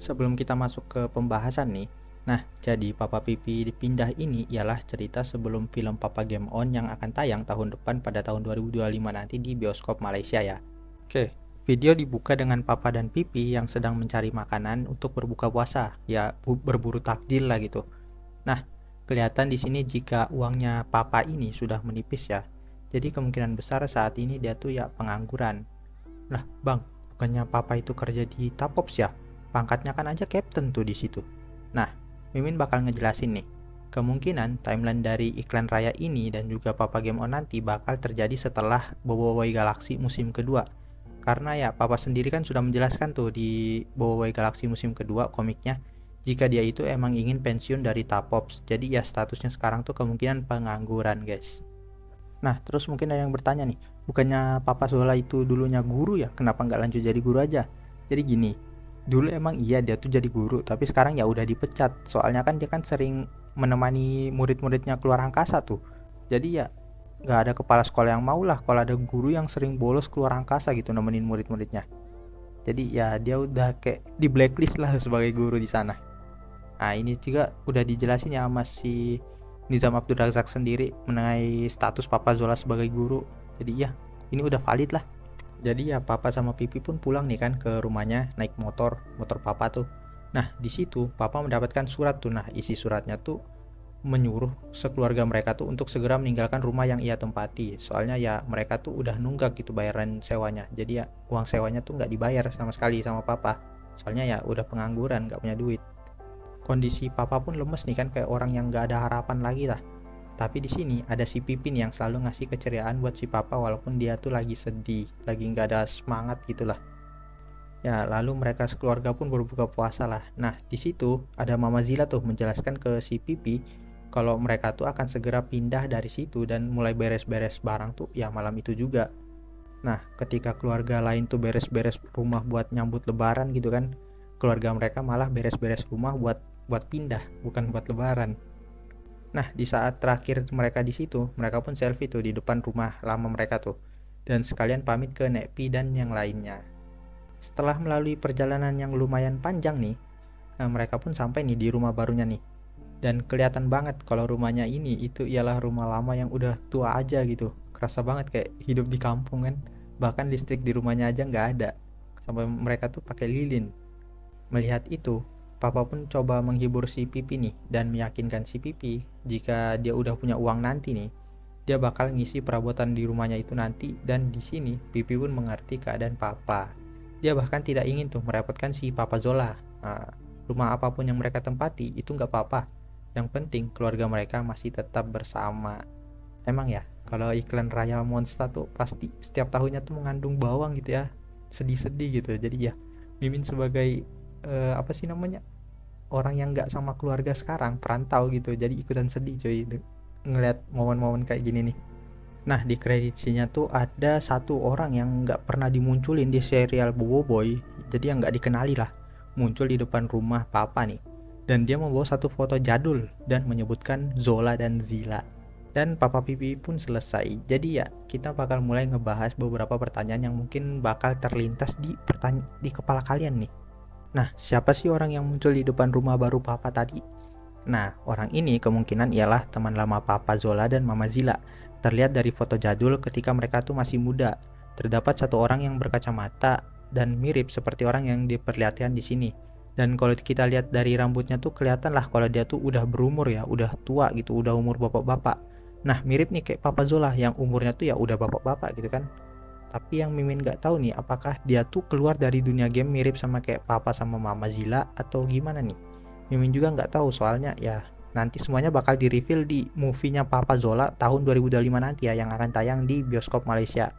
Sebelum kita masuk ke pembahasan nih, nah jadi Papa Pipi dipindah ini ialah cerita sebelum film Papa Game On yang akan tayang tahun depan pada tahun 2025 nanti di bioskop Malaysia ya. Oke, video dibuka dengan Papa dan Pipi yang sedang mencari makanan untuk berbuka puasa, ya berburu takjil lah gitu. Nah, kelihatan di sini jika uangnya Papa ini sudah menipis ya. Jadi kemungkinan besar saat ini dia tuh ya pengangguran. Lah, Bang, bukannya Papa itu kerja di Tapops ya? Pangkatnya kan aja Captain tuh di situ. Nah, Mimin bakal ngejelasin nih. Kemungkinan timeline dari iklan raya ini dan juga Papa Game On nanti bakal terjadi setelah Boboiboy Galaxy musim kedua. Karena ya Papa sendiri kan sudah menjelaskan tuh di Boboiboy Galaxy musim kedua komiknya jika dia itu emang ingin pensiun dari Tapops. Jadi ya statusnya sekarang tuh kemungkinan pengangguran, guys. Nah, terus mungkin ada yang bertanya nih, bukannya Papa Zola itu dulunya guru ya? Kenapa nggak lanjut jadi guru aja? Jadi gini, dulu emang iya dia tuh jadi guru, tapi sekarang ya udah dipecat. Soalnya kan dia kan sering menemani murid-muridnya keluar angkasa tuh. Jadi ya nggak ada kepala sekolah yang mau lah kalau ada guru yang sering bolos keluar angkasa gitu nemenin murid-muridnya. Jadi ya dia udah kayak di blacklist lah sebagai guru di sana. Nah, ini juga udah dijelasin ya sama si Nizam Abdul Razak sendiri mengenai status Papa Zola sebagai guru. Jadi ya, ini udah valid lah. Jadi ya Papa sama Pipi pun pulang nih kan ke rumahnya naik motor Papa tuh. Nah, di situ Papa mendapatkan surat tuh. Nah, isi suratnya tuh menyuruh sekeluarga mereka tuh untuk segera meninggalkan rumah yang ia tempati. Soalnya ya mereka tuh udah nunggak gitu bayaran sewanya. Jadi ya uang sewanya tuh nggak dibayar sama sekali sama Papa. Soalnya ya udah pengangguran, nggak punya duit. Kondisi Papa pun lemes nih kan kayak orang yang nggak ada harapan lagi lah. Tapi di sini ada si Pipin yang selalu ngasih keceriaan buat si Papa walaupun dia tuh lagi sedih, lagi nggak ada semangat gitulah. Ya, lalu mereka sekeluarga pun berbuka puasa lah. Nah, di situ ada Mama Zila tuh menjelaskan ke si Pipi kalau mereka tuh akan segera pindah dari situ dan mulai beres-beres barang tuh ya malam itu juga. Nah, ketika keluarga lain tuh beres-beres rumah buat nyambut lebaran gitu kan, keluarga mereka malah beres-beres rumah buat pindah, bukan buat lebaran. Nah, di saat terakhir mereka di situ, mereka pun selfie tuh di depan rumah lama mereka tuh. Dan sekalian pamit ke Nekpi dan yang lainnya. Setelah melalui perjalanan yang lumayan panjang nih, mereka pun sampai nih di rumah barunya nih. Dan kelihatan banget kalau rumahnya ini itu ialah rumah lama yang udah tua aja gitu. Kerasa banget kayak hidup di kampung kan. Bahkan listrik di rumahnya aja nggak ada. Sampai mereka tuh pakai lilin. Melihat itu, Papa pun coba menghibur si Pipi nih dan meyakinkan si Pipi jika dia udah punya uang nanti nih, dia bakal ngisi perabotan di rumahnya itu nanti. Dan di sini Pipi pun mengerti keadaan Papa. Dia bahkan tidak ingin tuh merepotkan si Papa Zola. Nah, rumah apapun yang mereka tempati itu nggak apa-apa. Yang penting keluarga mereka masih tetap bersama. Emang ya, kalau iklan Raya Monster tuh pasti setiap tahunnya tuh mengandung bawang gitu ya. Sedih-sedih gitu. Jadi ya, Mimin sebagai apa sih namanya? Orang yang nggak sama keluarga sekarang, perantau gitu. Jadi ikutan sedih cuy ngeliat momen-momen kayak gini nih. Nah, di kredit scene-nya tuh ada satu orang yang nggak pernah dimunculin di serial Boboiboy. Jadi yang nggak dikenali lah. Muncul di depan rumah Papa nih. Dan dia membawa satu foto jadul dan menyebutkan Zola dan Zila. Dan Papa Pipi pun selesai. Jadi ya kita bakal mulai ngebahas beberapa pertanyaan yang mungkin bakal terlintas di kepala kalian nih. Nah, siapa sih orang yang muncul di depan rumah baru Papa tadi? Nah, orang ini kemungkinan ialah teman lama Papa Zola dan Mama Zila. Terlihat dari foto jadul ketika mereka tuh masih muda. Terdapat satu orang yang berkacamata dan mirip seperti orang yang diperlihatkan di sini. Dan kalau kita lihat dari rambutnya tuh kelihatan lah kalau dia tuh udah berumur ya, udah tua gitu, udah umur bapak-bapak. Nah, mirip nih kayak Papa Zola yang umurnya tuh ya udah bapak-bapak gitu kan. Tapi yang Mimin gak tahu nih apakah dia tuh keluar dari dunia game mirip sama kayak Papa sama Mama Zila atau gimana nih. Mimin juga gak tahu soalnya ya nanti semuanya bakal di reveal di movie-nya Papa Zola tahun 2025 nanti ya yang akan tayang di bioskop Malaysia.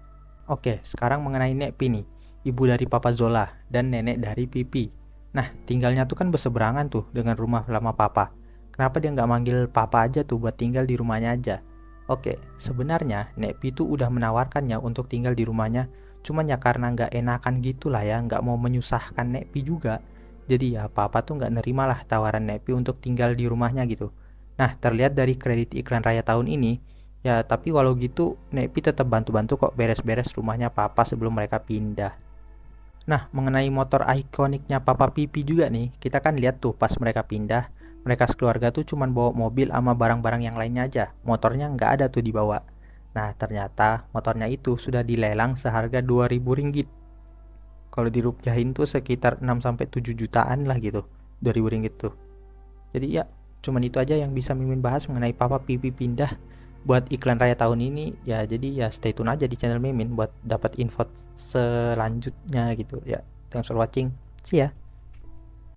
Oke, sekarang mengenai Nekpi nih, ibu dari Papa Zola dan nenek dari Pipi. Nah, tinggalnya tuh kan berseberangan tuh dengan rumah lama Papa. Kenapa dia nggak manggil Papa aja tuh buat tinggal di rumahnya aja? Oke, sebenarnya Nekpi tuh udah menawarkannya untuk tinggal di rumahnya, cuman ya karena nggak enakan gitulah ya, nggak mau menyusahkan Nekpi juga. Jadi ya Papa tuh nggak nerima lah tawaran Nekpi untuk tinggal di rumahnya gitu. Nah, terlihat dari kredit iklan raya tahun ini, ya tapi walau gitu Nekpi tetap bantu-bantu kok beres-beres rumahnya Papa sebelum mereka pindah. Nah, mengenai motor ikoniknya Papa Pipi juga nih, kita kan lihat tuh pas mereka pindah, mereka sekeluarga tuh cuman bawa mobil sama barang-barang yang lainnya aja. Motornya nggak ada tuh dibawa. Nah, ternyata motornya itu sudah dilelang seharga 2.000 ringgit. Kalau dirupiahin tuh sekitar 6 sampai 7 jutaan lah gitu. 2.000 ringgit tuh. Jadi ya, cuman itu aja yang bisa Mimin bahas mengenai Papa Pipi pindah buat iklan raya tahun ini. Ya, jadi ya stay tune aja di channel Mimin buat dapat info selanjutnya gitu ya. Thanks for watching. See ya.